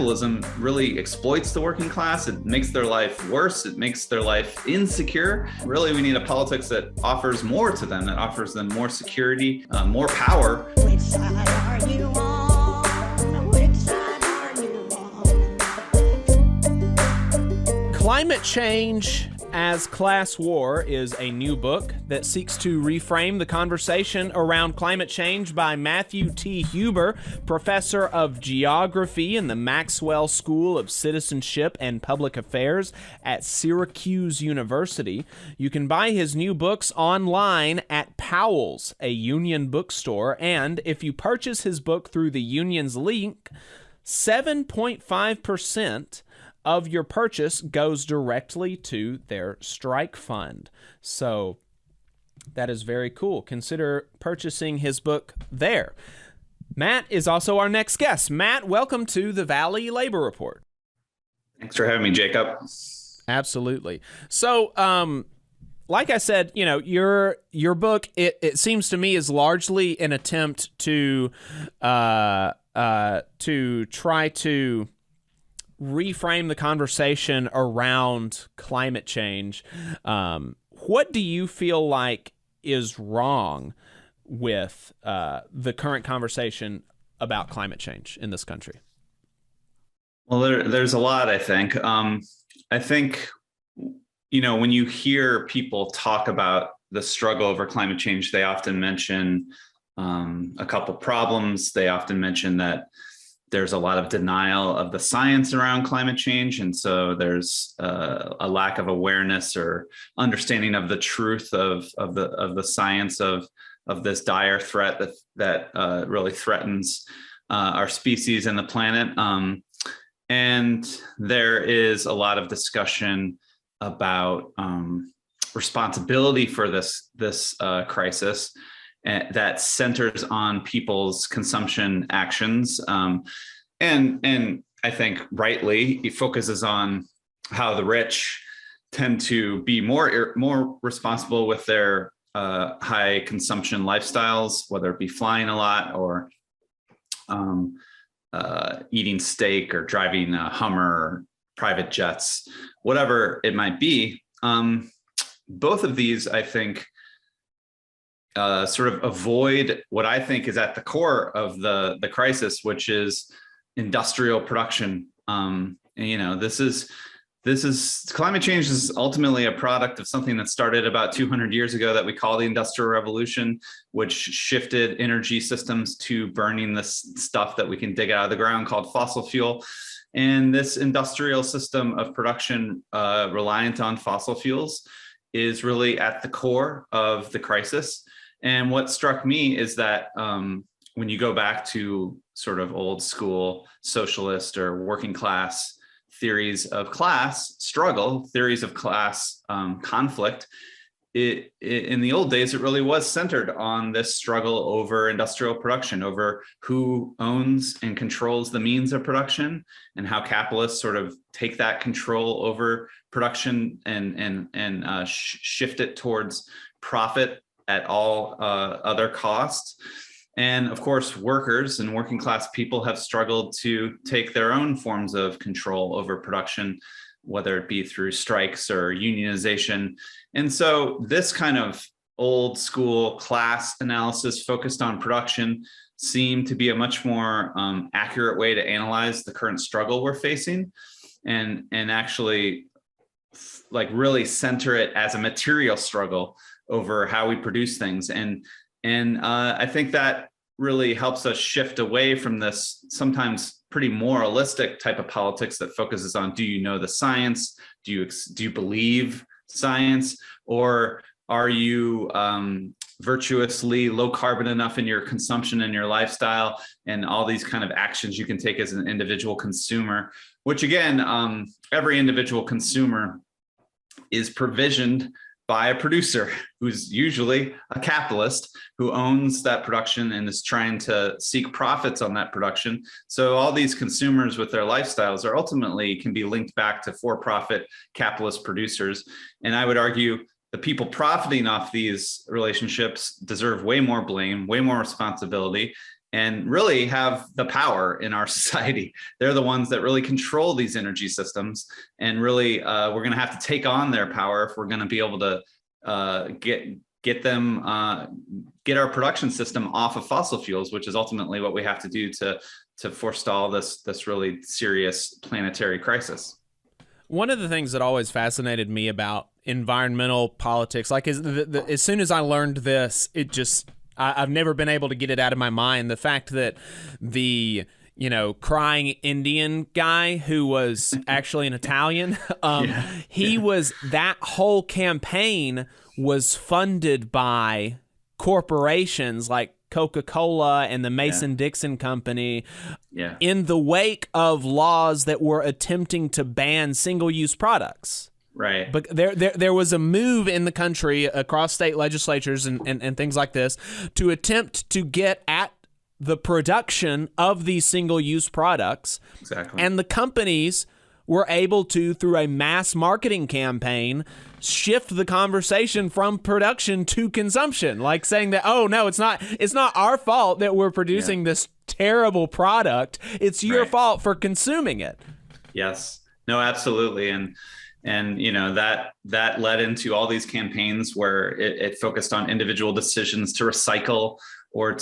capitalism really exploits the working class. It makes their life worse. It makes their life insecure. Really, we need a politics that offers more to them, that offers them more security, more power. Which side are you on? Which side are you on? Climate Change as Class War is a new book that seeks to reframe the conversation around climate change by Matthew T. Huber, professor of geography in the Maxwell School of Citizenship and Public Affairs at Syracuse University. You can buy his new books online at Powell's, a union bookstore, and if you purchase his book through the union's link, 7.5% of your purchase goes directly to their strike fund. So that is very cool. Consider purchasing his book there. Matt is also our next guest. Matt, welcome to the Valley Labor Report. Thanks for having me, Jacob. Absolutely. So, like I said, you know, your book, it seems to me is largely an attempt to try to reframe the conversation around climate change. What do you feel like is wrong with the current conversation about climate change in this country? Well, there's a lot, I think. I think, you know, when you hear people talk about the struggle over climate change, they often mention a couple problems. They often mention that there's a lot of denial of the science around climate change. And so there's a lack of awareness or understanding of the truth of the science of this dire threat that really threatens our species and the planet. And there is a lot of discussion about responsibility for this crisis that centers on people's consumption actions. And I think rightly, it focuses on how the rich tend to be more responsible with their high consumption lifestyles, whether it be flying a lot or eating steak or driving a Hummer or private jets, whatever it might be. Both of these, I think, sort of avoid what I think is at the core of the crisis, which is industrial production. And, you know, this is climate change is ultimately a product of something that started about 200 years ago that we call the Industrial Revolution, which shifted energy systems to burning this stuff that we can dig out of the ground called fossil fuel. And this industrial system of production reliant on fossil fuels is really at the core of the crisis. And what struck me is that when you go back to sort of old school socialist or working class theories of class struggle, theories of class conflict, in the old days, it really was centered on this struggle over industrial production, over who owns and controls the means of production, and how capitalists sort of take that control over production and shift it towards profit at all other costs. And of course, workers and working class people have struggled to take their own forms of control over production, whether it be through strikes or unionization. And so this kind of old school class analysis focused on production seemed to be a much more accurate way to analyze the current struggle we're facing, and actually like really center it as a material struggle over how we produce things. And I think that really helps us shift away from this sometimes pretty moralistic type of politics that focuses on, do you know the science? Do you believe science? Or are you virtuously low carbon enough in your consumption and your lifestyle, and all these kind of actions you can take as an individual consumer, which again, every individual consumer is provisioned by a producer who's usually a capitalist who owns that production and is trying to seek profits on that production. So all these consumers with their lifestyles are ultimately can be linked back to for-profit capitalist producers. And I would argue the people profiting off these relationships deserve way more blame, way more responsibility. and really have the power in our society. They're the ones that really control these energy systems, and really we're going to have to take on their power if we're going to be able to get our production system off of fossil fuels, which is ultimately what we have to do to forestall this really serious planetary crisis. One of the things that always fascinated me about environmental politics, like as soon as I learned this, I've never been able to get it out of my mind. The fact that the crying Indian guy who was actually an Italian, that whole campaign was funded by corporations like Coca-Cola and the Mason-Dixon Company in the wake of laws that were attempting to ban single-use products. Right. But there was a move in the country across state legislatures and things like this to attempt to get at the production of these single-use products. Exactly. And the companies were able to, through a mass marketing campaign, shift the conversation from production to consumption, like saying that, oh no, it's not our fault that we're producing this terrible product. It's your fault for consuming it. Yes. No, absolutely. And that led into all these campaigns where it focused on individual decisions to recycle or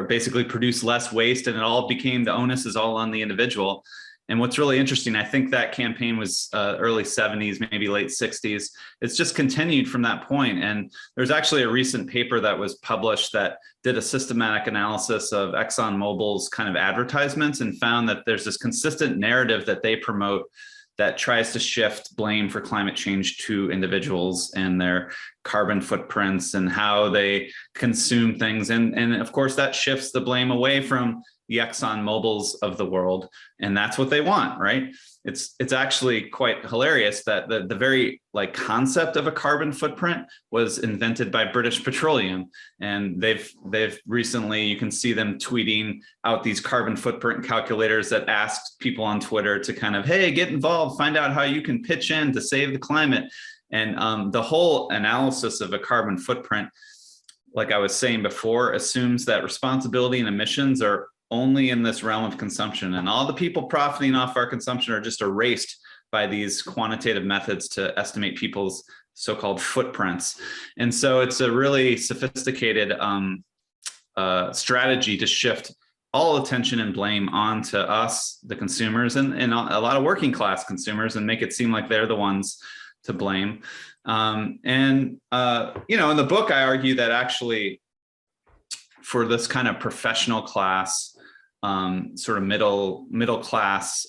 basically produce less waste, and it all became the onus is all on the individual. And what's really interesting, I think that campaign was early 70s, maybe late 60s. It's just continued from that point. And there's actually a recent paper that was published that did a systematic analysis of ExxonMobil's kind of advertisements and found that there's this consistent narrative that they promote that tries to shift blame for climate change to individuals and their carbon footprints and how they consume things. And of course, that shifts the blame away from the ExxonMobils of the world. And that's what they want, right? It's actually quite hilarious that the very concept of a carbon footprint was invented by British Petroleum. And they've recently, you can see them tweeting out these carbon footprint calculators that ask people on Twitter to kind of, hey, get involved, find out how you can pitch in to save the climate. And the whole analysis of a carbon footprint, like I was saying before, assumes that responsibility and emissions are only in this realm of consumption, and all the people profiting off our consumption are just erased by these quantitative methods to estimate people's so-called footprints. And so it's a really sophisticated strategy to shift all attention and blame onto us, the consumers, and a lot of working class consumers, and make it seem like they're the ones to blame. In the book, I argue that actually for this kind of professional class, sort of middle class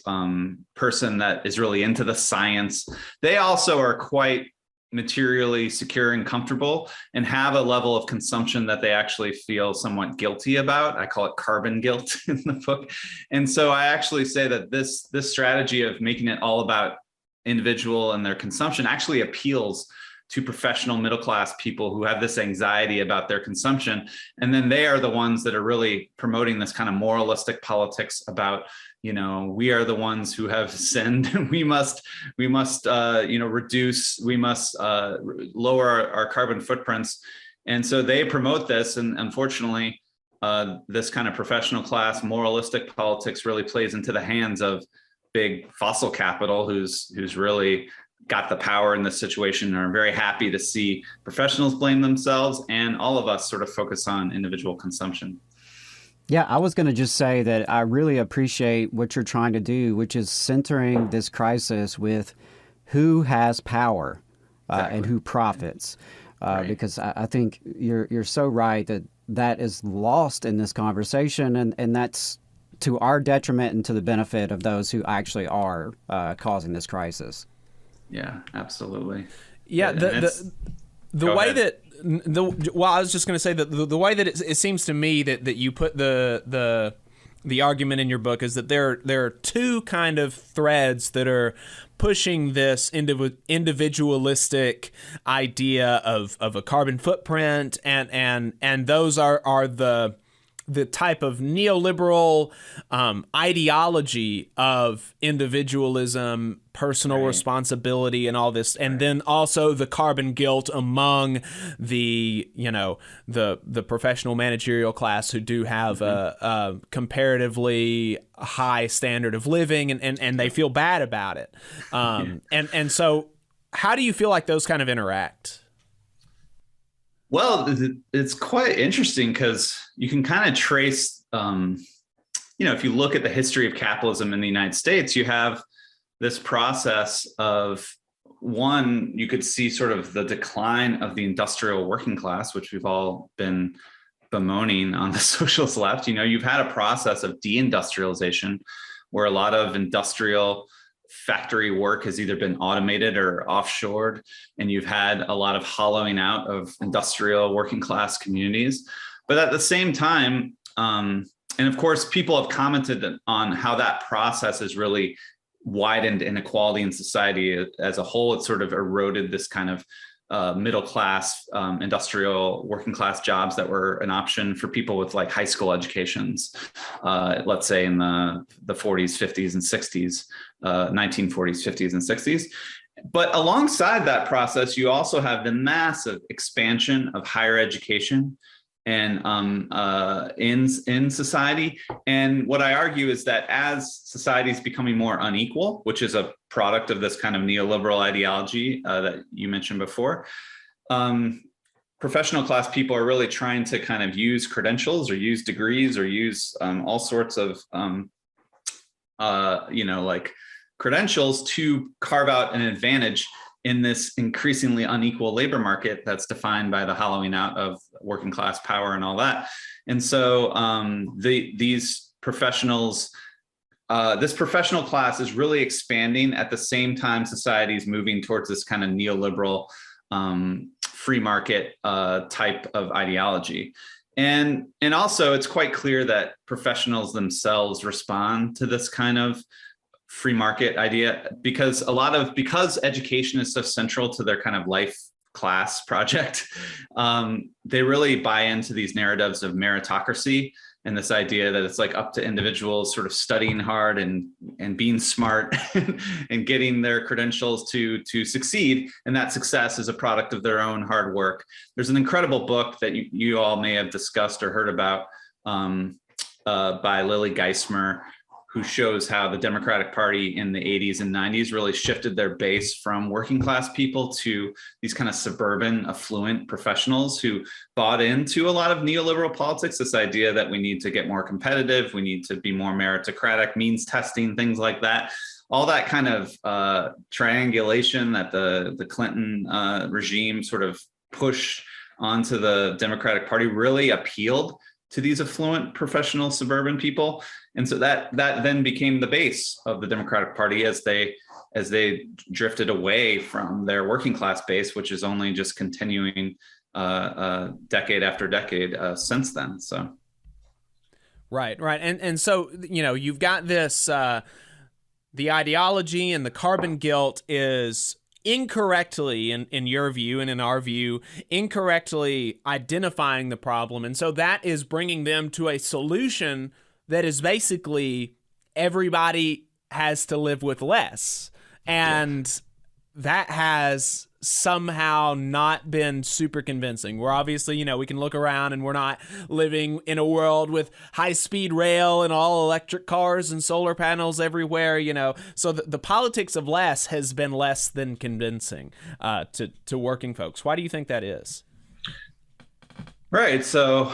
person that is really into the science, they also are quite materially secure and comfortable and have a level of consumption that they actually feel somewhat guilty about. I call it carbon guilt in the book. And so I actually say that this strategy of making it all about individual and their consumption actually appeals to professional middle class people who have this anxiety about their consumption. And then they are the ones that are really promoting this kind of moralistic politics about, we are the ones who have sinned. we must reduce, we must lower our carbon footprints. And so they promote this. And unfortunately, this kind of professional class moralistic politics really plays into the hands of big fossil capital, who's really got the power in this situation, and are very happy to see professionals blame themselves and all of us sort of focus on individual consumption. Yeah, I was going to just say that I really appreciate what you're trying to do, which is centering this crisis with who has power and who profits. Because I think you're so right that is lost in this conversation, and that's to our detriment and to the benefit of those who actually are causing this crisis. Yeah, absolutely. Yeah, the way that I was just going to say that the way that it seems to me that you put the argument in your book is that there are two kind of threads that are pushing this individualistic idea of a carbon footprint, and those are the the type of neoliberal ideology of individualism, personal responsibility, and all this, and then also the carbon guilt among the the professional managerial class who do have a comparatively high standard of living, and they feel bad about it. And so, how do you feel like those kind of interact? Well, it's quite interesting because you can kind of trace, if you look at the history of capitalism in the United States, you have this process of, one, you could see sort of the decline of the industrial working class, which we've all been bemoaning on the socialist left. You've had a process of deindustrialization where a lot of industrial factory work has either been automated or offshored, and you've had a lot of hollowing out of industrial working class communities. But at the same time, and of course, people have commented on how that process has really widened inequality in society as a whole. It sort of eroded this kind of middle class, industrial working class jobs that were an option for people with like high school educations, let's say in the 40s, 50s, and 60s, 1940s, 50s, and 60s. But alongside that process, you also have the massive expansion of higher education and in society. And what I argue is that as society is becoming more unequal, which is a product of this kind of neoliberal ideology that you mentioned before, professional class people are really trying to kind of use credentials or use degrees or use all sorts of like credentials to carve out an advantage in this increasingly unequal labor market that's defined by the hollowing out of working class power and all that. And so these professionals, this professional class is really expanding at the same time society is moving towards this kind of neoliberal free market type of ideology. And also it's quite clear that professionals themselves respond to this kind of free market idea because education is so central to their kind of life class project. They really buy into these narratives of meritocracy and this idea that it's like up to individuals sort of studying hard and being smart and getting their credentials to succeed. And that success is a product of their own hard work. There's an incredible book that you all may have discussed or heard about by Lily Geismer, who shows how the Democratic Party in the 80s and 90s really shifted their base from working class people to these kind of suburban, affluent professionals who bought into a lot of neoliberal politics, this idea that we need to get more competitive, we need to be more meritocratic, means testing, things like that. All that kind of triangulation that the Clinton regime sort of pushed onto the Democratic Party really appealed to these affluent professional suburban people. And so that then became the base of the Democratic Party as they drifted away from their working class base, which is only just continuing decade after decade since then. So. Right. And so, you've got this, the ideology and the carbon guilt is incorrectly, in your view and in our view, incorrectly identifying the problem. And so that is bringing them to a solution that is basically everybody has to live with less. And that has somehow not been super convincing. We're obviously, we can look around and we're not living in a world with high-speed rail and all electric cars and solar panels everywhere, So the politics of less has been less than convincing to working folks. Why do you think that is? Right. So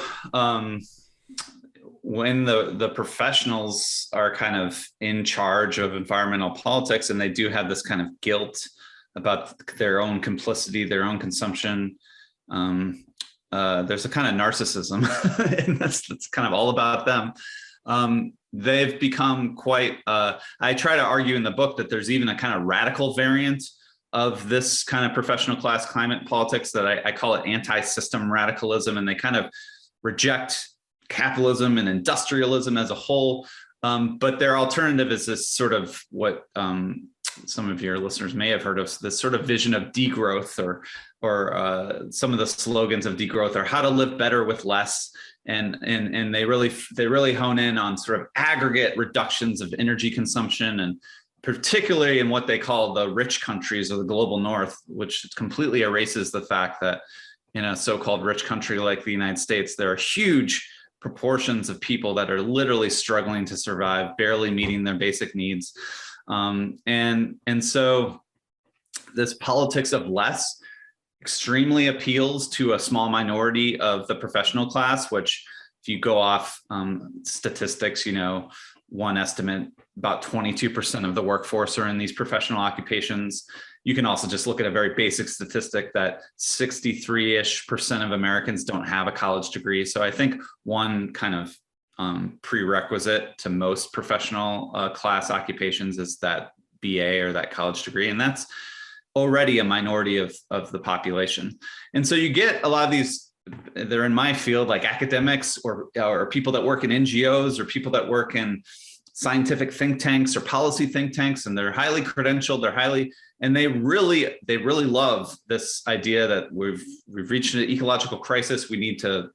when the professionals are kind of in charge of environmental politics and they do have this kind of guilt about their own complicity, their own consumption, there's a kind of narcissism and that's kind of all about them. They've become quite, I try to argue in the book that there's even a kind of radical variant of this kind of professional class climate politics that I call it anti-system radicalism. And they kind of reject capitalism and industrialism as a whole. But their alternative is this sort of what some of your listeners may have heard of, this sort of vision of degrowth, or some of the slogans of degrowth are how to live better with less. and they really hone in on sort of aggregate reductions of energy consumption, and particularly in what they call the rich countries or the global north, which completely erases the fact that in a so-called rich country like the United States, there are huge proportions of people that are literally struggling to survive, barely meeting their basic needs. And so this politics of less extremely appeals to a small minority of the professional class, which if you go off statistics, one estimate, about 22% of the workforce are in these professional occupations. You can also just look at a very basic statistic that 63-ish% of Americans don't have a college degree. So I think one kind of prerequisite to most professional class occupations is that BA or that college degree. And that's already a minority of the population. And so you get a lot of these, they're in my field, like academics or people that work in NGOs or people that work in scientific think tanks or policy think tanks, and they're highly credentialed, and they really love this idea that we've reached an ecological crisis. We need to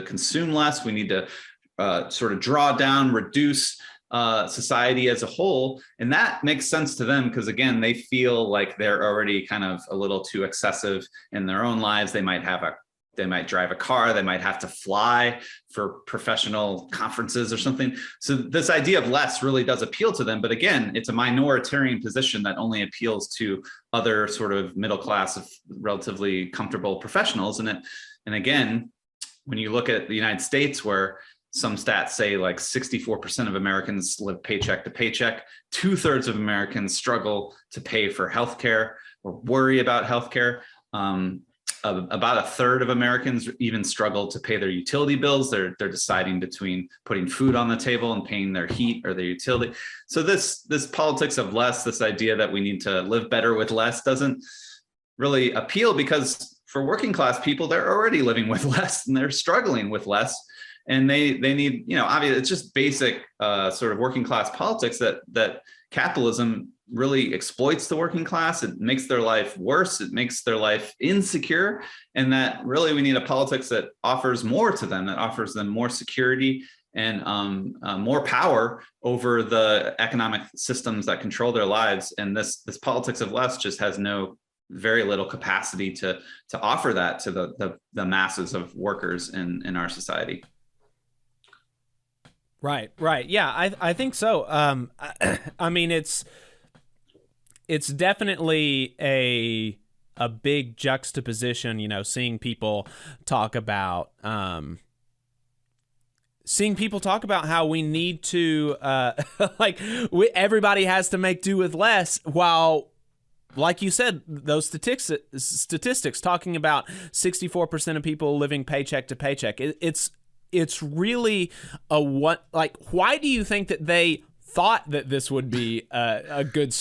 consume less. We need to sort of draw down, reduce society as a whole. And that makes sense to them because, again, they feel like they're already kind of a little too excessive in their own lives. They might drive a car, they might have to fly for professional conferences or something. So this idea of less really does appeal to them. But again, it's a minoritarian position that only appeals to other sort of middle class of relatively comfortable professionals. And again, when you look at the United States, where some stats say like 64% of Americans live paycheck to paycheck, 2/3 of Americans struggle to pay for healthcare or worry about healthcare. About 1/3 of Americans even struggle to pay their utility bills. They're deciding between putting food on the table and paying their heat or their utility. So this politics of less, this idea that we need to live better with less, doesn't really appeal, because for working class people, they're already living with less and they're struggling with less. And they need, obviously it's just basic sort of working class politics that capitalism really exploits the working class. It makes their life worse. It makes their life insecure. And that really we need a politics that offers more to them, that offers them more security and more power over the economic systems that control their lives. And this politics of less just has very little capacity to offer that to the masses of workers in our society. Right. Yeah, I think so. I mean, it's definitely a big juxtaposition, seeing people talk about how we need to everybody has to make do with less, while, like you said, those statistics talking about 64% of people living paycheck to paycheck. It's really why do you think that they thought that this would be a good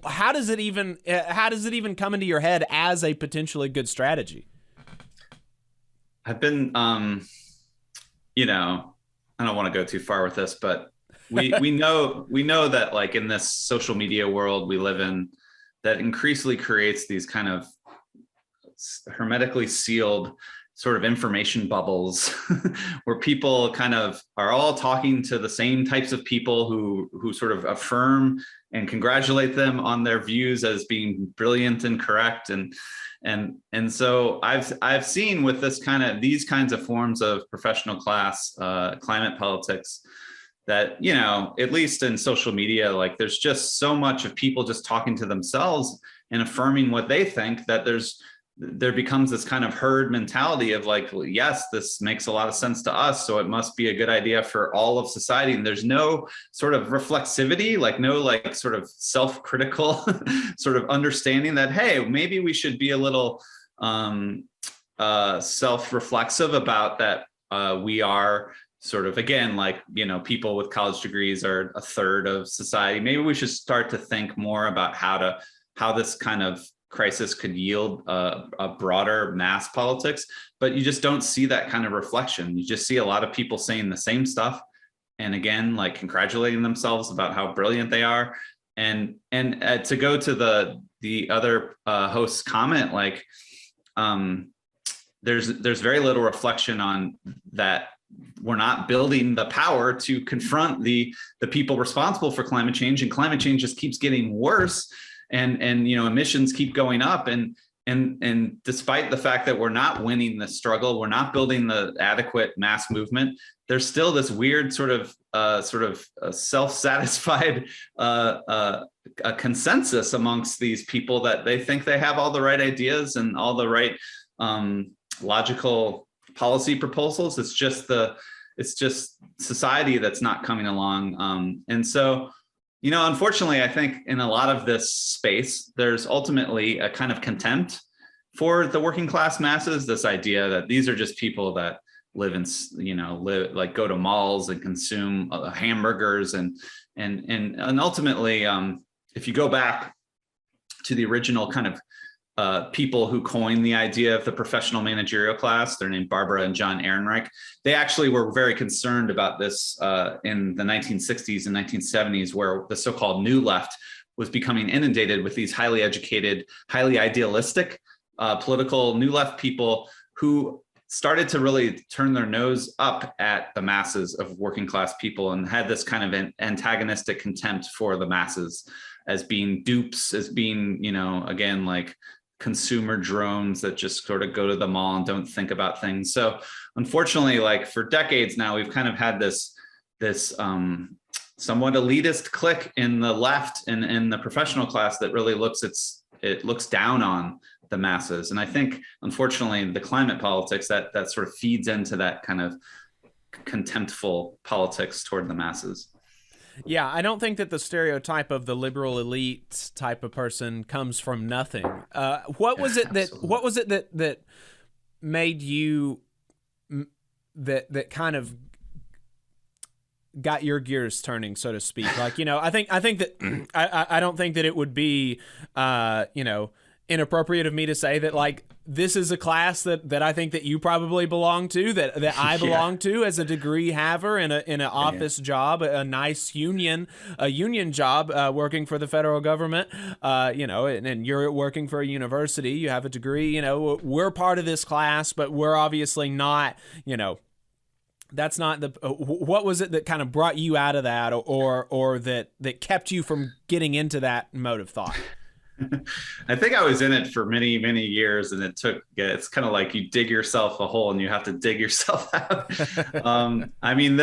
how does it even come into your head as a potentially good strategy? I've been I don't want to go too far with this, but we know that, like, in this social media world we live in, that increasingly creates these kind of hermetically sealed sort of information bubbles where people kind of are all talking to the same types of people who sort of affirm and congratulate them on their views as being brilliant and correct. And so I've seen with these kinds of forms of professional class climate politics that, at least in social media, like, there's just so much of people just talking to themselves and affirming what they think, that there becomes this kind of herd mentality of like, well, yes, this makes a lot of sense to us, so it must be a good idea for all of society. And there's no sort of reflexivity, no sort of self-critical sort of understanding that, hey, maybe we should be a little self-reflexive about that. We are sort of, again, people with college degrees are 1/3 of society. Maybe we should start to think more about how this kind of crisis could yield a broader mass politics. But you just don't see that kind of reflection. You just see a lot of people saying the same stuff, and again, congratulating themselves about how brilliant they are. And to go to the other host's comment, there's very little reflection on that. We're not building the power to confront the people responsible for climate change, and climate change just keeps getting worse, and emissions keep going up, and despite the fact that we're not winning the struggle, we're not building the adequate mass movement, there's still this weird sort of self-satisfied consensus amongst these people that they think they have all the right ideas and all the right logical policy proposals. It's just society that's not coming along. And so, unfortunately, I think in a lot of this space, there's ultimately a kind of contempt for the working class masses, this idea that these are just people that live in, go to malls and consume hamburgers and ultimately, if you go back to the original kind of people who coined the idea of the professional managerial class, they're named Barbara and John Ehrenreich. They actually were very concerned about this in the 1960s and 1970s, where the so-called New Left was becoming inundated with these highly educated, highly idealistic political New Left people who started to really turn their nose up at the masses of working class people and had this kind of antagonistic contempt for the masses as being dupes, as being, again, like consumer drones that just sort of go to the mall and don't think about things. So unfortunately, like for decades now, we've kind of had this somewhat elitist clique in the left and in the professional class that really looks down on the masses. And I think, unfortunately, the climate politics that sort of feeds into that kind of contemptful politics toward the masses. Yeah, I don't think that the stereotype of the liberal elite type of person comes from nothing. What was it that made you that kind of got your gears turning, so to speak? Like, I think that I don't think that it would be inappropriate of me to say that, like, this is a class that I think that you probably belong to, that I belong to as a degree haver in an office job, a nice union job, working for the federal government, and you're working for a university, you have a degree, we're part of this class, but we're obviously not, that's not the, what was it that kind of brought you out of that or that kept you from getting into that mode of thought? I think I was in it for many, many years, and it's kind of like you dig yourself a hole and you have to dig yourself out. I mean,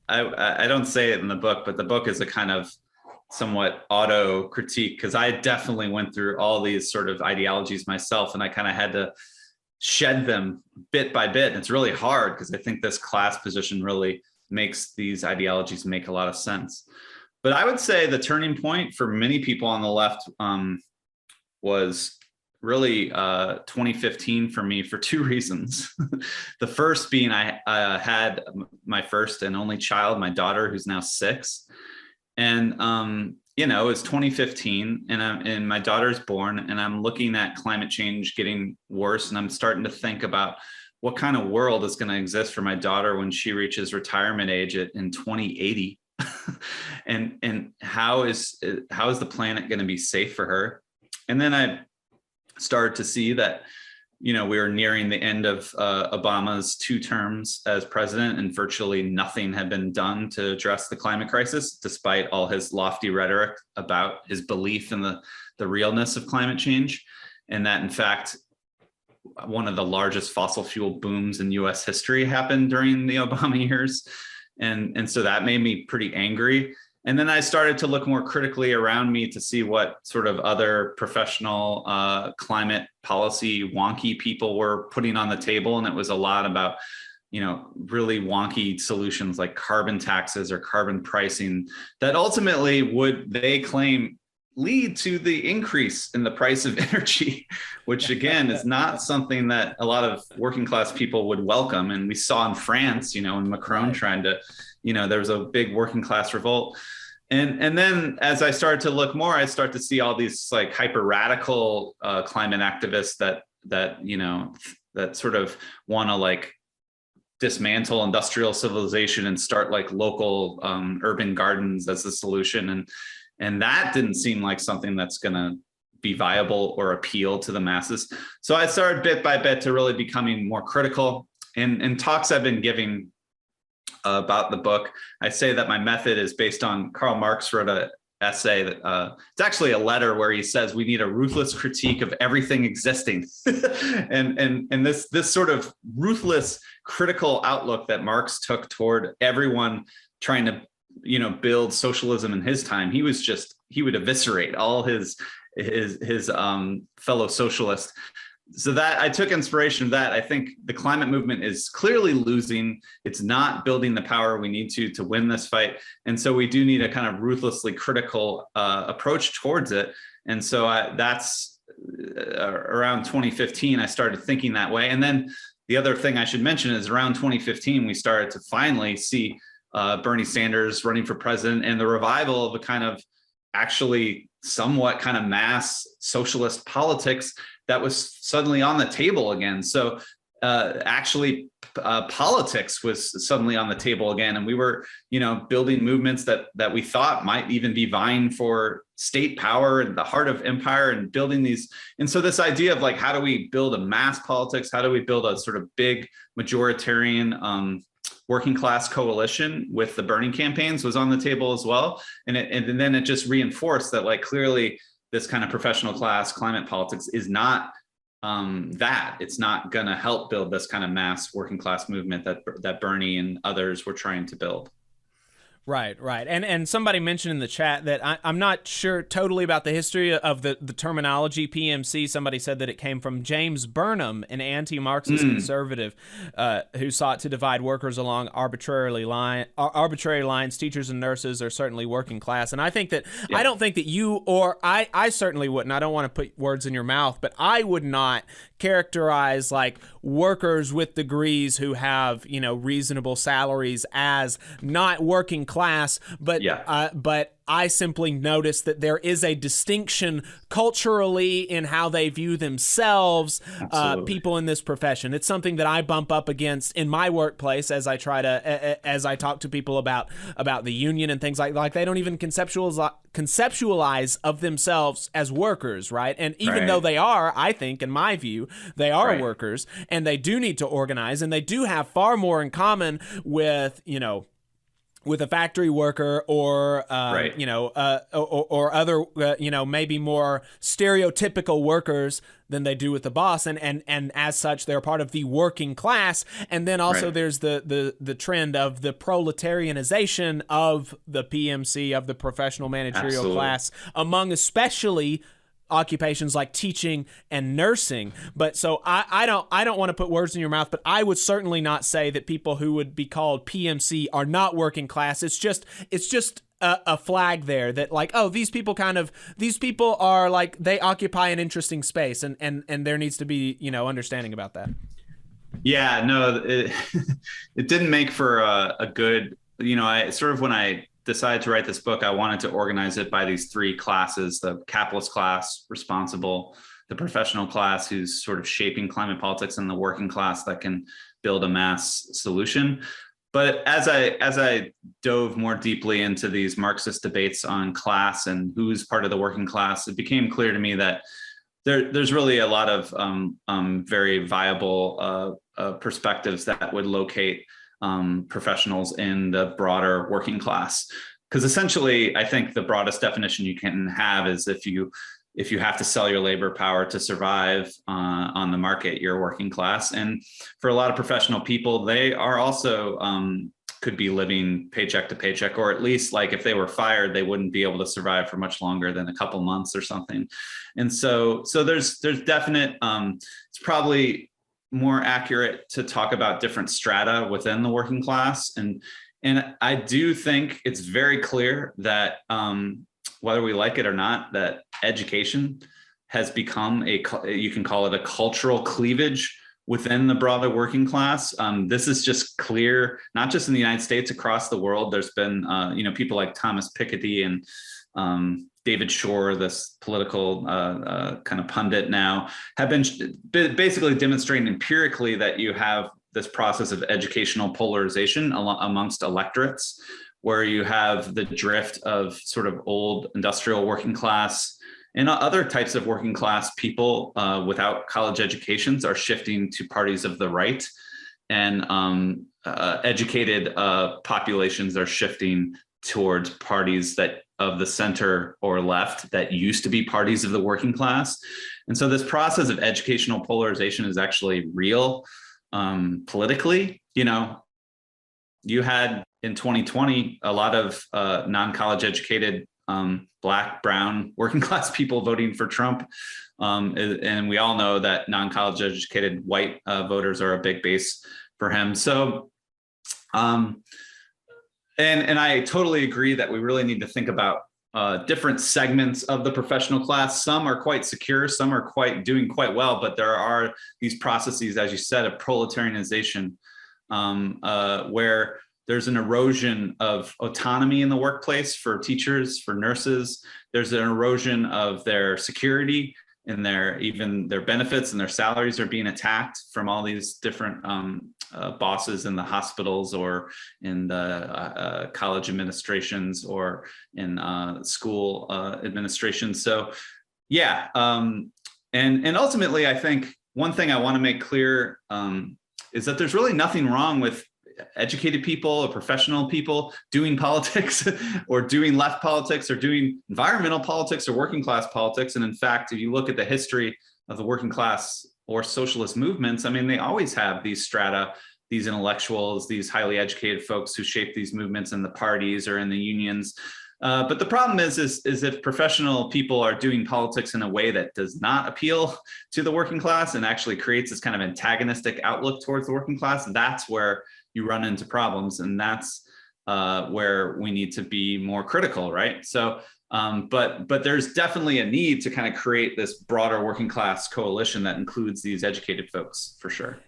I don't say it in the book, but the book is a kind of somewhat auto critique, because I definitely went through all these sort of ideologies myself, and I kind of had to shed them bit by bit. And it's really hard because I think this class position really makes these ideologies make a lot of sense. But I would say the turning point for many people on the left was really 2015 for me, for two reasons. The first being I had my first and only child, my daughter, who's now 6. And, it's 2015 and my daughter's born, and I'm looking at climate change getting worse. And I'm starting to think about what kind of world is going to exist for my daughter when she reaches retirement age in 2080. and how is the planet going to be safe for her? And then I started to see that, we were nearing the end of Obama's 2 terms as president, and virtually nothing had been done to address the climate crisis, despite all his lofty rhetoric about his belief in the realness of climate change. And that, in fact, one of the largest fossil fuel booms in US history happened during the Obama years. And so that made me pretty angry. And then I started to look more critically around me to see what sort of other professional climate policy wonky people were putting on the table. And it was a lot about, really wonky solutions like carbon taxes or carbon pricing that ultimately would, they claim, lead to the increase in the price of energy, which again is not something that a lot of working class people would welcome. And we saw in France, when Macron trying to, there was a big working class revolt. And then as I started to look more, I start to see all these like hyper radical climate activists that sort of want to like dismantle industrial civilization and start like local urban gardens as the solution. And that didn't seem like something that's going to be viable or appeal to the masses. So I started bit by bit to really becoming more critical. In talks I've been giving about the book, I say that my method is based on Karl Marx wrote an essay that it's actually a letter where he says we need a ruthless critique of everything existing. and this sort of ruthless critical outlook that Marx took toward everyone trying to build socialism in his time, he would eviscerate all his fellow socialists. So that I took inspiration of that. I think the climate movement is clearly losing. It's not building the power we need to win this fight. And so we do need a kind of ruthlessly critical approach towards it. And so that's around 2015, I started thinking that way. And then the other thing I should mention is around 2015, we started to finally see Bernie Sanders running for president and the revival of a kind of actually somewhat kind of mass socialist politics that was suddenly on the table again. So politics was suddenly on the table again. And we were, building movements that we thought might even be vying for state power in the heart of empire and building these. And so this idea of like, how do we build a mass politics? How do we build a sort of big majoritarian working class coalition with the Bernie campaigns was on the table as well. And then it just reinforced that like clearly this kind of professional class climate politics is not that. It's not going to help build this kind of mass working class movement that Bernie and others were trying to build. Right. And somebody mentioned in the chat that I'm not sure totally about the history of the terminology PMC. Somebody said that it came from James Burnham, an anti-Marxist conservative who sought to divide workers along arbitrary lines. Teachers and nurses are certainly working class. And I think that I don't think that you or I certainly wouldn't. I don't want to put words in your mouth, but I would not characterize like workers with degrees who have, reasonable salaries as not working class, but I simply notice that there is a distinction culturally in how they view themselves, people in this profession. It's something that I bump up against in my workplace as I try to, as I talk to people about the union and things like they don't even conceptualize of themselves as workers, right? And even though they are, I think, in my view, they are workers and they do need to organize and they do have far more in common with, with a factory worker or, or other, maybe more stereotypical workers than they do with the boss. And as such, they're part of the working class. And then also there's the trend of the proletarianization of the PMC, of the professional managerial class, among especially occupations like teaching and nursing. But so I don't want to put words in your mouth, but I would certainly not say that people who would be called PMC are not working class. It's just a flag there that like, oh, these people are like, they occupy an interesting space and there needs to be, understanding about that. Yeah, no, it didn't make for a good, I sort of, when I decided to write this book, I wanted to organize it by these three classes: the capitalist class, responsible; the professional class, who's sort of shaping climate politics; and the working class that can build a mass solution. But as I dove more deeply into these Marxist debates on class and who's part of the working class, it became clear to me that there's really a lot of very viable perspectives that would locate professionals in the broader working class. Because essentially, I think the broadest definition you can have is if you have to sell your labor power to survive on the market, you're working class. And for a lot of professional people, they are also could be living paycheck to paycheck, or at least like if they were fired, they wouldn't be able to survive for much longer than a couple months or something. And so there's definite, it's probably more accurate to talk about different strata within the working class. And I do think it's very clear that whether we like it or not, that education has become you can call it a cultural cleavage within the broader working class. This is just clear, not just in the United States, across the world. There's been, people like Thomas Piketty and David Shore, this political kind of pundit now, have been basically demonstrating empirically that you have this process of educational polarization amongst electorates, where you have the drift of sort of old industrial working class And other types of working class people without college educations are shifting to parties of the right, and educated populations are shifting towards parties that of the center or left that used to be parties of the working class. And so this process of educational polarization is actually real politically. You had in 2020 a lot of non-college educated Black, brown, working class people voting for Trump. And we all know that non-college educated white voters are a big base for him. So, and I totally agree that we really need to think about different segments of the professional class. Some are quite secure, some are doing quite well, but there are these processes, as you said, of proletarianization, where there's an erosion of autonomy in the workplace for teachers, for nurses. There's an erosion of their security and even their benefits and their salaries are being attacked from all these different bosses in the hospitals or in the college administrations or in school administrations. So yeah, and ultimately, I think one thing I want to make clear is that there's really nothing wrong with educated people or professional people doing politics or doing left politics or doing environmental politics or working class politics. And in fact, if you look at the history of the working class or socialist movements, I mean, they always have these strata, these intellectuals, these highly educated folks who shape these movements in the parties or in the unions. But the problem is if professional people are doing politics in a way that does not appeal to the working class and actually creates this kind of antagonistic outlook towards the working class, that's where you run into problems, and that's where we need to be more critical, right? So, but there's definitely a need to kind of create this broader working class coalition that includes these educated folks, for sure.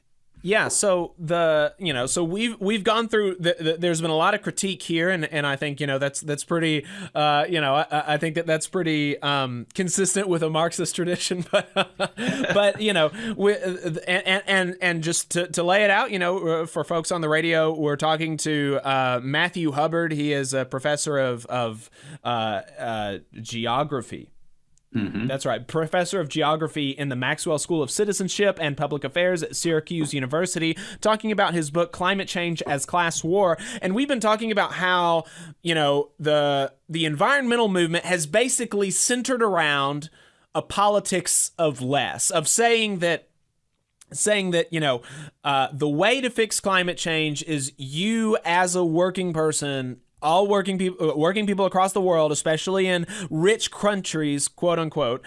Yeah, so we've gone through. There's been a lot of critique here, and I think that's pretty. I think that's pretty consistent with a Marxist tradition. But just to lay it out, for folks on the radio, we're talking to Matthew Hubbard. He is a professor of geography. Mm-hmm. That's right. Professor of geography in the Maxwell School of Citizenship and Public Affairs at Syracuse University, talking about his book, Climate Change as Class War. And we've been talking about how, the environmental movement has basically centered around a politics of less, of saying that the way to fix climate change is you as a working person, all working people across the world, especially in rich countries, quote unquote,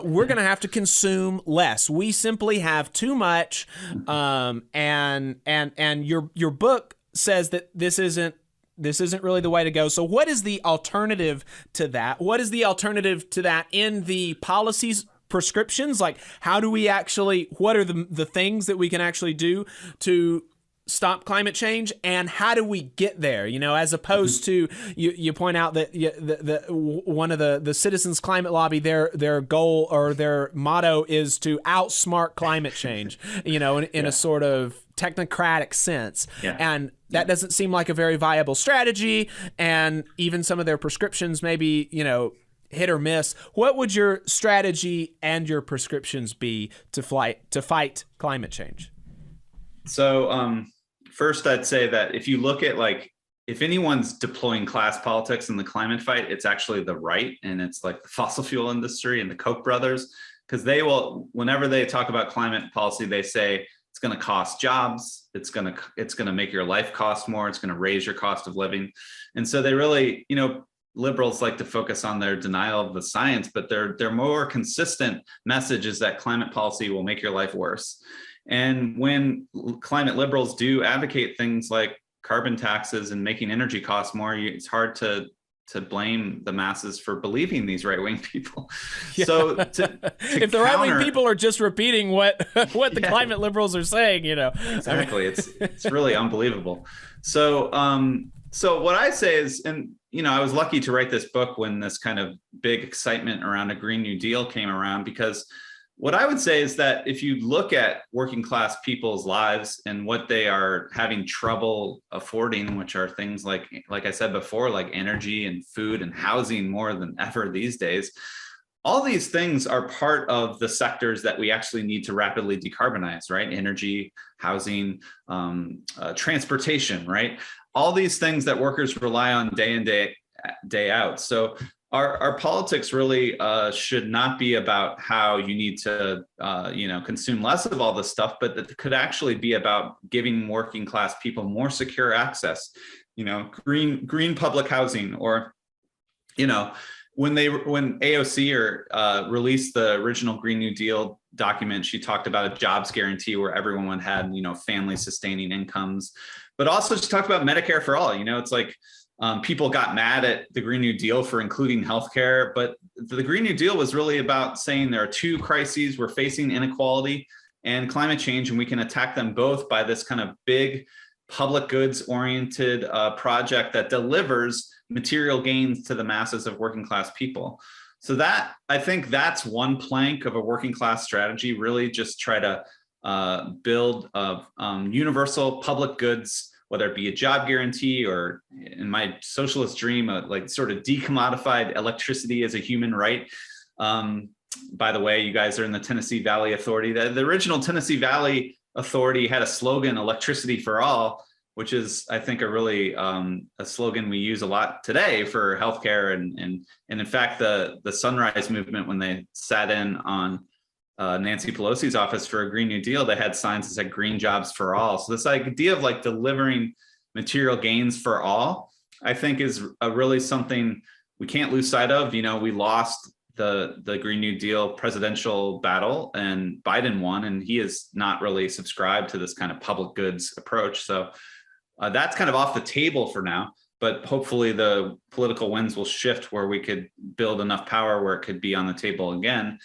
we're going to have to consume less. We simply have too much, and your book says that this isn't really the way to go. So what is the alternative to that? What is the alternative to that in the policies? Prescriptions? Like, how do we actually? What are the things that we can actually do to stop climate change, and how do we get there? As opposed to you point out that one of the Citizens Climate Lobby, their goal or their motto is to outsmart climate change. In a sort of technocratic sense, and that doesn't seem like a very viable strategy. And even some of their prescriptions, maybe hit or miss. What would your strategy and your prescriptions be to fight climate change? So first, I'd say that if you look at if anyone's deploying class politics in the climate fight, it's actually the right, and it's like the fossil fuel industry and the Koch brothers, because they will, whenever they talk about climate policy, they say it's going to cost jobs, it's going to make your life cost more, it's going to raise your cost of living, and so they really, liberals like to focus on their denial of the science, but their more consistent message is that climate policy will make your life worse. And when climate liberals do advocate things like carbon taxes and making energy costs more, it's hard to blame the masses for believing these right-wing people. Yeah. So if the right-wing people are just repeating what the climate liberals are saying, exactly, it's really unbelievable. So what I say is, and I was lucky to write this book when this kind of big excitement around a Green New Deal came around, because what I would say is that if you look at working class people's lives and what they are having trouble affording, which are things like I said before, like energy and food and housing more than ever these days, all these things are part of the sectors that we actually need to rapidly decarbonize, right? Energy, housing, transportation, right? All these things that workers rely on day in, day out. So our politics really should not be about how you need to, consume less of all this stuff, but that could actually be about giving working class people more secure access, green public housing, or, when AOC released the original Green New Deal document, she talked about a jobs guarantee where everyone had, family sustaining incomes, but also she talked about Medicare for all. It's like people got mad at the Green New Deal for including healthcare, but the Green New Deal was really about saying there are two crises. We're facing inequality and climate change, and we can attack them both by this kind of big public goods oriented project that delivers material gains to the masses of working class people. So that, I think that's one plank of a working class strategy, really just try to build universal public goods, whether it be a job guarantee or, in my socialist dream, like sort of decommodified electricity as a human right. By the way, you guys are in the Tennessee Valley Authority. The original Tennessee Valley Authority had a slogan, electricity for all, which is, I think, a really a slogan we use a lot today for healthcare. And in fact, the Sunrise Movement, when they sat in on Nancy Pelosi's office for a Green New Deal, they had signs that said green jobs for all. So this idea of like delivering material gains for all, I think is really something we can't lose sight of. We lost the Green New Deal presidential battle and Biden won, and he has not really subscribed to this kind of public goods approach. So that's kind of off the table for now, but hopefully the political winds will shift where we could build enough power where it could be on the table again.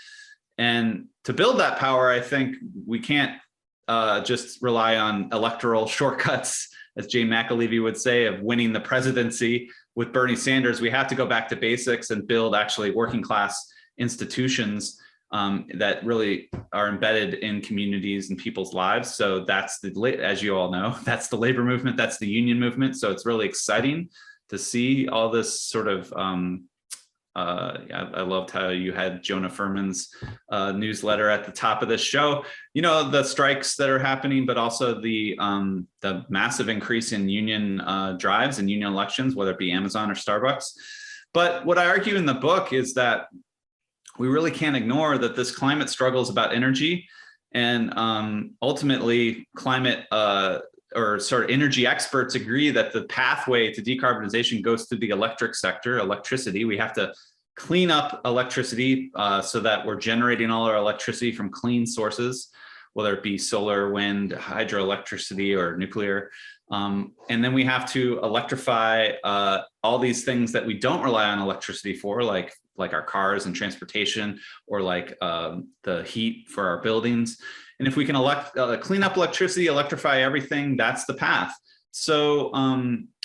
And to build that power, I think we can't just rely on electoral shortcuts, as Jay McAlevey would say, of winning the presidency with Bernie Sanders. We have to go back to basics and build actually working class institutions that really are embedded in communities and people's lives. So that's as you all know, that's the labor movement, that's the union movement. So it's really exciting to see all this sort of, I loved how you had Jonah Furman's newsletter at the top of this show, the strikes that are happening, but also the massive increase in union drives and union elections, whether it be Amazon or Starbucks. But what I argue in the book is that we really can't ignore that this climate struggle is about energy, and ultimately climate or sort of energy experts agree that the pathway to decarbonization goes through the electric sector, electricity. We have to clean up electricity so that we're generating all our electricity from clean sources, whether it be solar, wind, hydroelectricity, or nuclear. And then we have to electrify all these things that we don't rely on electricity for, like our cars and transportation, or like the heat for our buildings. And if we can clean up electricity, electrify everything, that's the path. So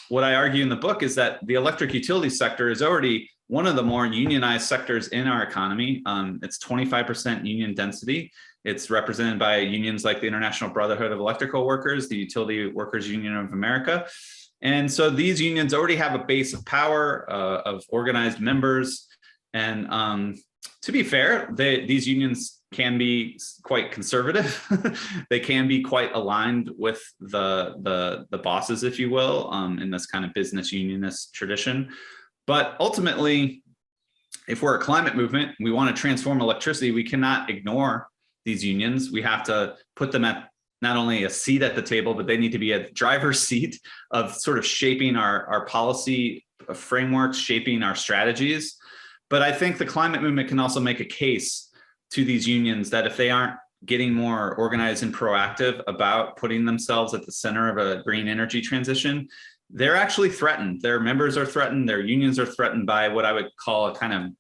what I argue in the book is that the electric utility sector is already one of the more unionized sectors in our economy. It's 25% union density. It's represented by unions like the International Brotherhood of Electrical Workers, the Utility Workers Union of America. And so these unions already have a base of power, of organized members. And to be fair, these unions can be quite conservative. They can be quite aligned with the bosses, if you will, in this kind of business unionist tradition. But ultimately, if we're a climate movement, we want to transform electricity, we cannot ignore these unions. We have to put them at not only a seat at the table, but they need to be a driver's seat of sort of shaping our policy frameworks, shaping our strategies. But I think the climate movement can also make a case to these unions that if they aren't getting more organized and proactive about putting themselves at the center of a green energy transition, they're actually threatened. Their members are threatened. Their unions are threatened by what I would call a kind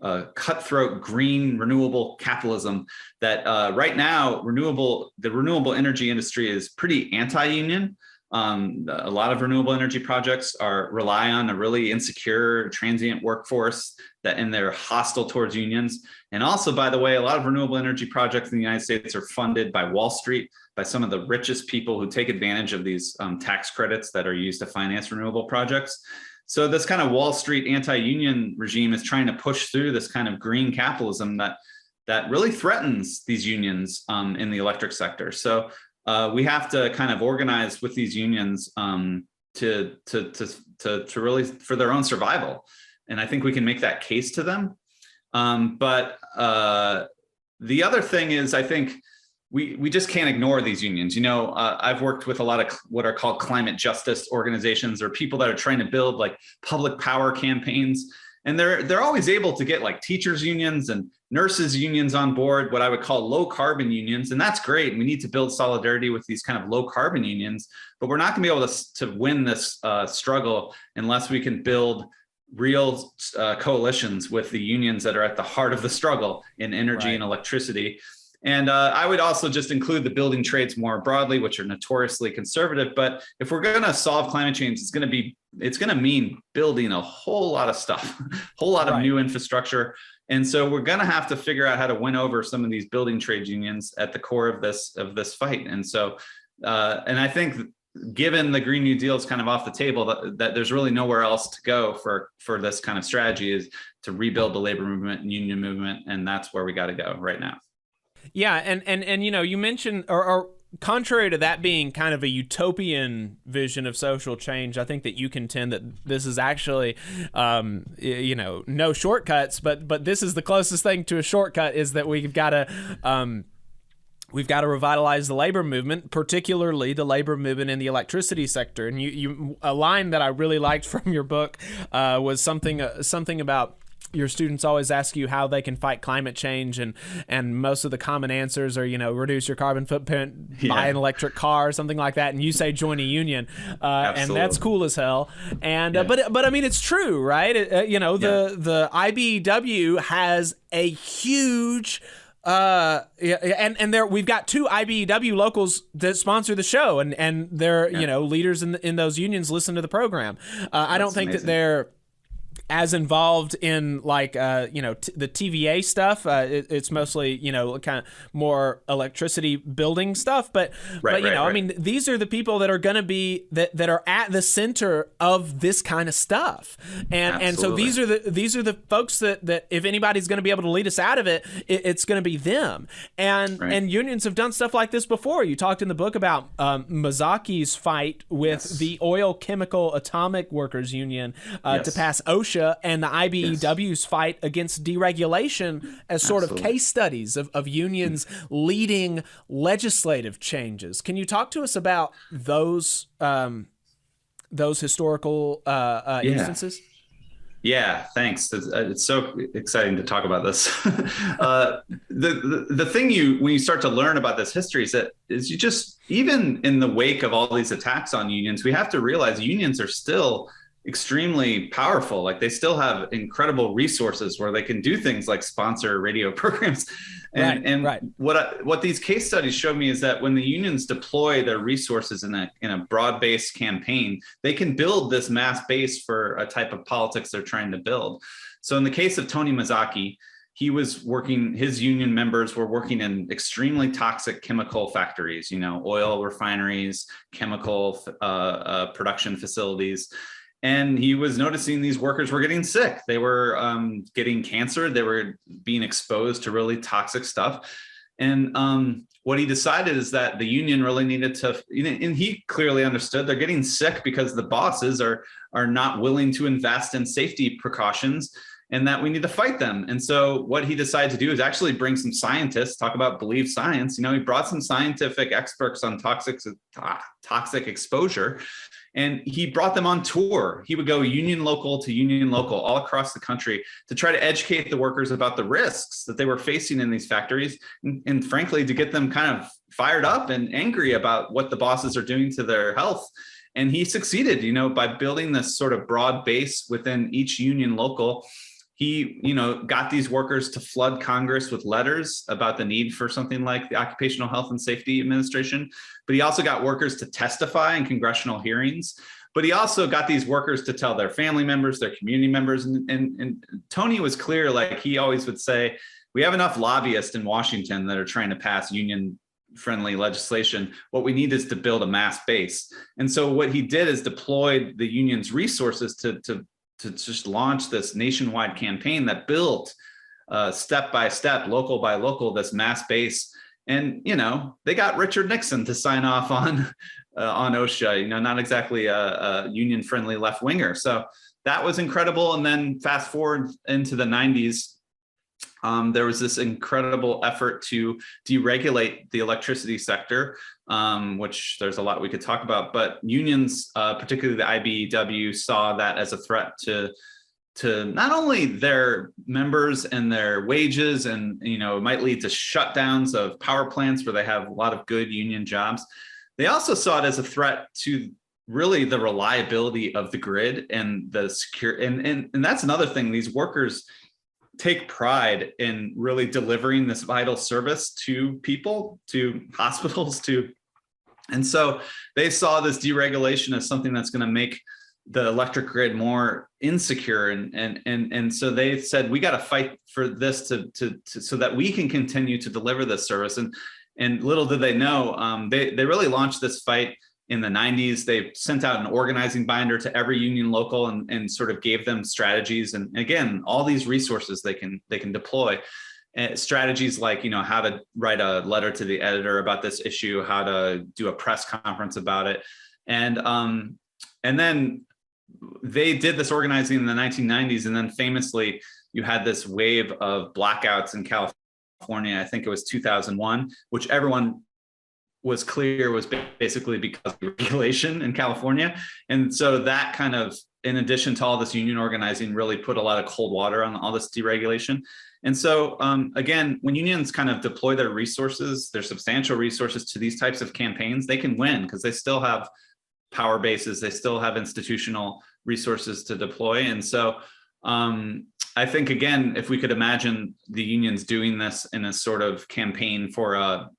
of cutthroat green renewable capitalism that right now the renewable energy industry is pretty anti-union. A lot of renewable energy projects rely on a really insecure transient workforce and they're hostile towards unions. And also, by the way, a lot of renewable energy projects in the United States are funded by Wall Street, by some of the richest people who take advantage of these tax credits that are used to finance renewable projects. So this kind of Wall Street anti-union regime is trying to push through this kind of green capitalism that really threatens these unions in the electric sector. So we have to kind of organize with these unions to really for their own survival. And I think we can make that case to them. But the other thing is, I think we just can't ignore these unions. I've worked with a lot of what are called climate justice organizations, or people that are trying to build like public power campaigns. And they're always able to get like teachers unions and nurses unions on board, what I would call low carbon unions. And that's great. We need to build solidarity with these kind of low carbon unions, but we're not going to be able to win this struggle unless we can build real coalitions with the unions that are at the heart of the struggle in energy and electricity. And I would also just include the building trades more broadly, which are notoriously conservative. But if we're going to solve climate change, it's going to mean building a whole lot of stuff, a whole lot of new infrastructure. And so we're going to have to figure out how to win over some of these building trade unions at the core of this fight. And so, and I think given the Green New Deal is kind of off the table, that there's really nowhere else to go for this kind of strategy, is to rebuild the labor movement and union movement. And that's where we got to go right now. Yeah, and you mentioned, or contrary to that being kind of a utopian vision of social change, I think that you contend that this is actually, no shortcuts, but this is the closest thing to a shortcut, is that we've got to revitalize the labor movement, particularly the labor movement in the electricity sector. And you a line that I really liked from your book was something about, your students always ask you how they can fight climate change, and most of the common answers are, reduce your carbon footprint, buy an electric car, something like that, and you say join a union, and that's cool as hell. And but I mean, it's true, right? The IBEW has a huge and there we've got two IBEW locals that sponsor the show, and they're leaders in those unions listen to the program. I don't think that they're as involved in like the TVA stuff. It's mostly kind of more electricity building stuff, but I mean, these are the people that are going to be that are at the center of this kind of stuff, and so these are the folks that if anybody's going to be able to lead us out of it, it's going to be them. And unions have done stuff like this before. You talked in the book about Mazaki's fight with the Oil, Chemical, Atomic Workers Union to pass OSHA, and the IBEW's fight against deregulation as sort of case studies of unions leading legislative changes. Can you talk to us about those historical instances? Yeah, thanks. It's so exciting to talk about this. The thing when you start to learn about this history is you just, even in the wake of all these attacks on unions, we have to realize unions are still extremely powerful. Like, they still have incredible resources where they can do things like sponsor radio programs. And what these case studies show me is that when the unions deploy their resources in a broad-based campaign, they can build this mass base for a type of politics they're trying to build. So in the case of Tony Mazaki, his union members were working in extremely toxic chemical factories, oil refineries, chemical production facilities. And he was noticing these workers were getting sick. They were getting cancer. They were being exposed to really toxic stuff. And what he decided is that the union really needed to, and he clearly understood, they're getting sick because the bosses are not willing to invest in safety precautions, and that we need to fight them. And so what he decided to do is actually bring some scientists, talk about believe science. He brought some scientific experts on toxic exposure, and he brought them on tour. He would go union local to union local all across the country to try to educate the workers about the risks that they were facing in these factories, and frankly, to get them kind of fired up and angry about what the bosses are doing to their health. And he succeeded, by building this sort of broad base within each union local. He, got these workers to flood Congress with letters about the need for something like the Occupational Health and Safety Administration. But he also got workers to testify in congressional hearings. But he also got these workers to tell their family members, their community members. And Tony was clear, like he always would say, we have enough lobbyists in Washington that are trying to pass union friendly legislation. What we need is to build a mass base. And so what he did is deployed the union's resources to just launch this nationwide campaign that built step by step, local by local, this mass base. And, they got Richard Nixon to sign off on OSHA, not exactly a union friendly left winger. So that was incredible. And then fast forward into the 90s, there was this incredible effort to deregulate the electricity sector, which there's a lot we could talk about, but unions, particularly the IBEW, saw that as a threat to not only their members and their wages, and it might lead to shutdowns of power plants where they have a lot of good union jobs. They also saw it as a threat to really the reliability of the grid and the secure. And that's another thing. These workers take pride in really delivering this vital service to people, to hospitals, and so they saw this deregulation as something that's going to make the electric grid more insecure, and so they said, we got to fight for this to so that we can continue to deliver this service. And little did they know, they really launched this fight in the 90s. They sent out an organizing binder to every union local and sort of gave them strategies. And again, all these resources they can deploy. Strategies like, how to write a letter to the editor about this issue, how to do a press conference about it. And then they did this organizing in the 1990s. And then famously, you had this wave of blackouts in California. I think it was 2001, which everyone was clear was basically because of regulation in California. And so that kind of, in addition to all this union organizing, really put a lot of cold water on all this deregulation. And so again, when unions kind of deploy their resources, their substantial resources to these types of campaigns, they can win because they still have power bases, they still have institutional resources to deploy. And so I think, again, if we could imagine the unions doing this in a sort of campaign for a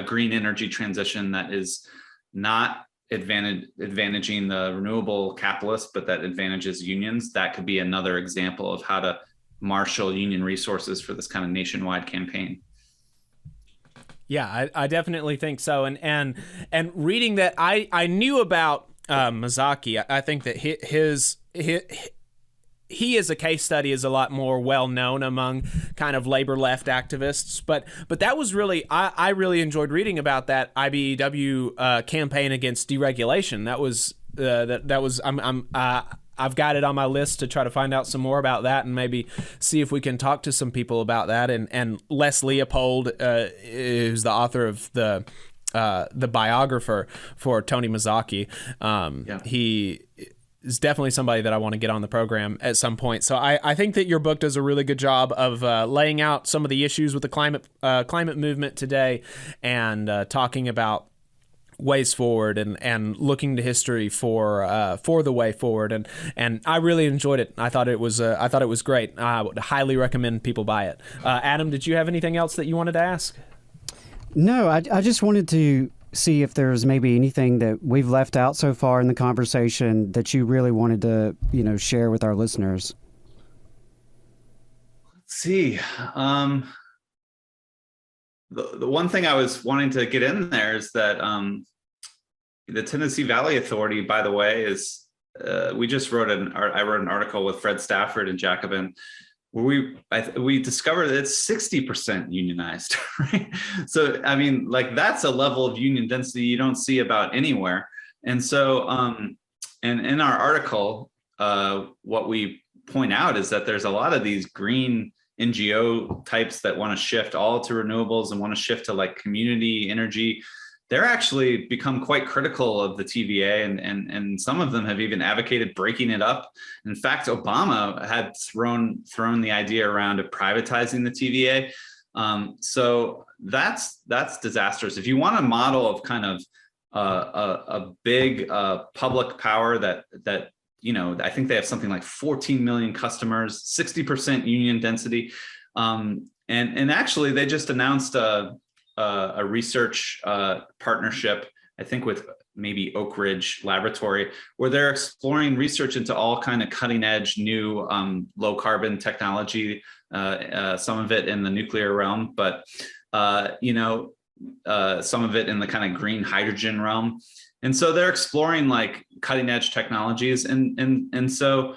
green energy transition that is not advantaging the renewable capitalists, but that advantages unions, that could be another example of how to marshal union resources for this kind of nationwide campaign. Yeah, I definitely think so. And reading that, I knew about Mazzocchi. I think that he as a case study is a lot more well known among kind of labor left activists. But that was really, I really enjoyed reading about that IBEW campaign against deregulation. That was I've got it on my list to try to find out some more about that and maybe see if we can talk to some people about that. And Les Leopold, who's the author of the biographer for Tony Mazzocchi, he is definitely somebody that I want to get on the program at some point. So I think that your book does a really good job of laying out some of the issues with the climate movement today and talking about ways forward and looking to history for the way forward. And I really enjoyed it. I thought it was great. I would highly recommend people buy it. Adam, did you have anything else that you wanted to ask? No, I just wanted to see if there's maybe anything that we've left out so far in the conversation that you really wanted to, share with our listeners. Let's see. The one thing I was wanting to get in there is that the Tennessee Valley Authority, by the way, is we just I wrote an article with Fred Stafford and Jacobin where we discovered that it's 60% unionized, right? So, I mean, like that's a level of union density you don't see about anywhere. And so, and in our article, what we point out is that there's a lot of these green NGO types that want to shift all to renewables and want to shift to like community energy. They're actually become quite critical of the TVA, and some of them have even advocated breaking it up. In fact, Obama had thrown the idea around of privatizing the TVA. So that's disastrous. If you want a model of kind of a big public power that I think they have something like 14 million customers, 60% union density, and actually they just announced a research partnership, I think with maybe Oak Ridge Laboratory, where they're exploring research into all kind of cutting edge new low carbon technology, some of it in the nuclear realm. But, some of it in the kind of green hydrogen realm. And so they're exploring like cutting edge technologies. And so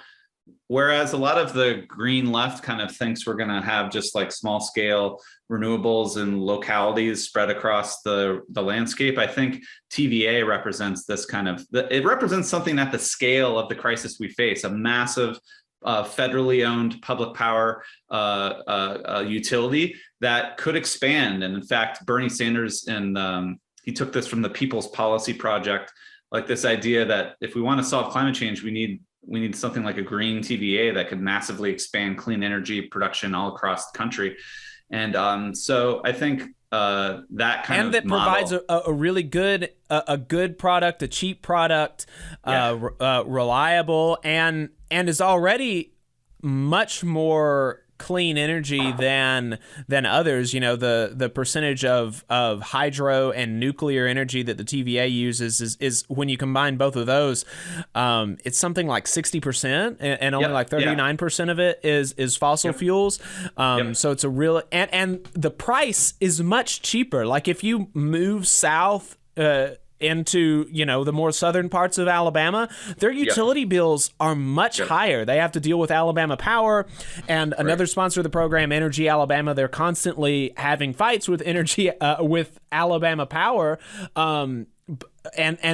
whereas a lot of the green left kind of thinks we're going to have just like small scale renewables and localities spread across the landscape, I think TVA represents this kind of, it represents something at the scale of the crisis we face, a massive federally owned public power utility that could expand. And in fact, Bernie Sanders, and he took this from the People's Policy Project, like this idea that if we want to solve climate change, we need something like a green TVA that could massively expand clean energy production all across the country. And so I think that kind and of that model, provides a really good a good product, a cheap product, reliable, and is already much more clean energy than others. You know, the percentage of hydro and nuclear energy that the TVA uses is when you combine both of those, it's something like 60%, and only like 39% of it is fossil fuels. So it's a real, and the price is much cheaper. Like if you move south into, you know, the more southern parts of Alabama, their utility bills are much higher. They have to deal with Alabama Power, and another sponsor of the program, Energy Alabama. They're constantly having fights with with Alabama Power, and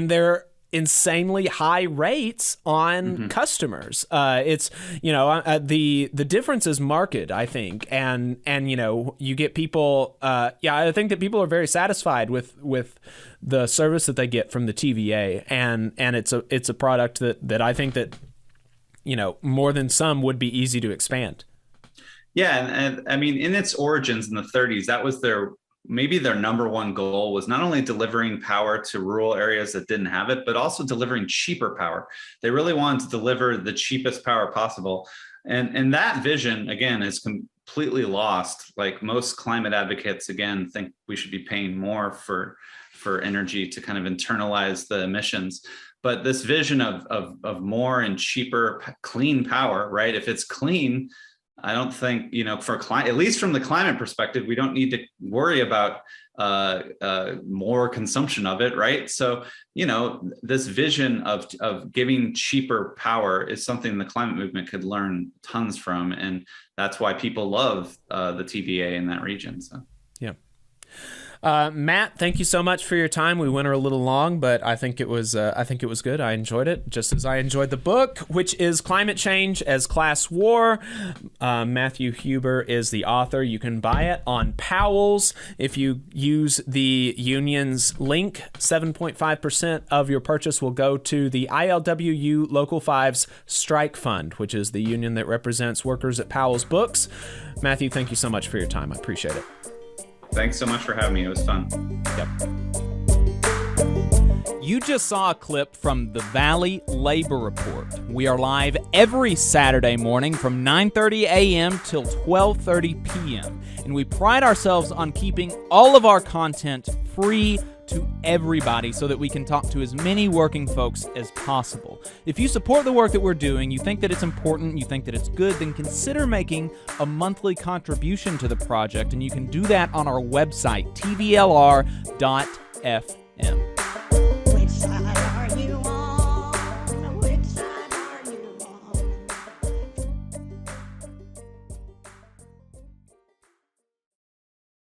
they're insanely high rates on customers. It's, you know, the difference is marked, I think, and you know, you get people. I think that people are very satisfied with the service that they get from the TVA, and it's a product that I think that, you know, more than some would be easy to expand. Yeah, and I mean, in its origins in the 30s, that was maybe their number one goal, was not only delivering power to rural areas that didn't have it, but also delivering cheaper power. They really wanted to deliver the cheapest power possible. And that vision, again, is completely lost. Like most climate advocates, again, think we should be paying more for energy to kind of internalize the emissions. But this vision of more and cheaper, clean power, right? If it's clean, I don't think, you know, at least from the climate perspective, we don't need to worry about more consumption of it, right? So, you know, this vision of giving cheaper power is something the climate movement could learn tons from, and that's why people love the TVA in that region. So, yeah. Matt, thank you so much for your time. We went a little long, but I think it was good. I enjoyed it, just as I enjoyed the book, which is Climate Change as Class War. Matthew Huber is the author. You can buy it on Powell's. If you use the union's link, 7.5% of your purchase will go to the ILWU Local 5's Strike Fund, which is the union that represents workers at Powell's Books. Matthew, thank you so much for your time. I appreciate it. Thanks so much for having me. It was fun. Yep. You just saw a clip from the Valley Labor Report. We are live every Saturday morning from 9:30 a.m. till 12:30 p.m. And we pride ourselves on keeping all of our content free to everybody so that we can talk to as many working folks as possible. If you support the work that we're doing, you think that it's important, you think that it's good, then consider making a monthly contribution to the project, and you can do that on our website, tvlr.fm.